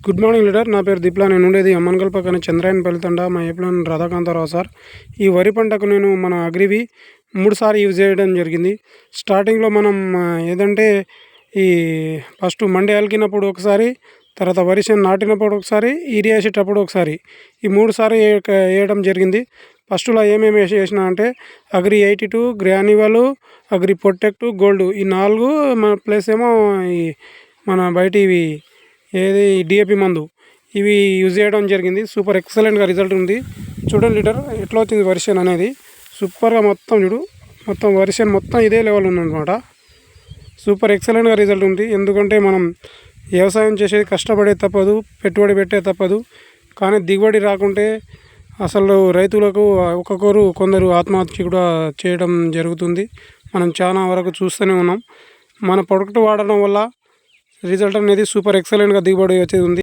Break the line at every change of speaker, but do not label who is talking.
Good morning leader. నా పేరు దీప్లా. నేను ఉండేది అమ్మన్గల్ పక్కన చంద్రాయనపల్లి తండా. మా ఏప్లాన్ రాధాకాంతారావు సార్. ఈ వరి పంటకు నేను మన అగ్రివి 3 సార్లు యూజ్ చేయడం జరిగింది. స్టార్టింగ్లో మనం ఏదంటే ఈ ఫస్ట్ మండే అలికినప్పుడు ఒకసారి, తర్వాత వరి చేను నాటినప్పుడు ఒకసారి, యూరియా వేసేటప్పుడు ఒకసారి, ఈ 3 సార్లు వేయడం జరిగింది. ఫస్ట్లో ఏమేమి వేసిన అంటే అగ్రి 82, గ్రాన్యువల్, అగ్రి ప్రొటెక్ట్, గోల్డ్, ఈ 4 మన ప్లస్ ఏమో ఈ మన బయట ఇవి ఏది డిఏపి మందు, ఇవి యూజ్ చేయడం జరిగింది. సూపర్ ఎక్సలెంట్గా రిజల్ట్ ఉంది. చూడండి లీటర్ ఎట్లా వచ్చింది వర్షన్ అనేది. సూపర్గా మొత్తం చూడు, మొత్తం వర్షన్ మొత్తం ఇదే లెవెల్ ఉందన్నమాట. సూపర్ ఎక్సలెంట్గా రిజల్ట్ ఉంది. ఎందుకంటే మనం వ్యవసాయం చేసేది కష్టపడే తప్పదు, పెట్టుబడి పెట్టే తప్పదు. కానీ దిగుబడి రాకుంటే అసలు రైతులకు కొందరు ఆత్మహత్య కూడా చేయడం జరుగుతుంది. మనం చాలా వరకు చూస్తూనే ఉన్నాం. మన ప్రొడక్ట్ వాడడం వల్ల రిజల్ట్ అనేది సూపర్ ఎక్సలెంట్గా దిగుబడి వచ్చేది ఉంది.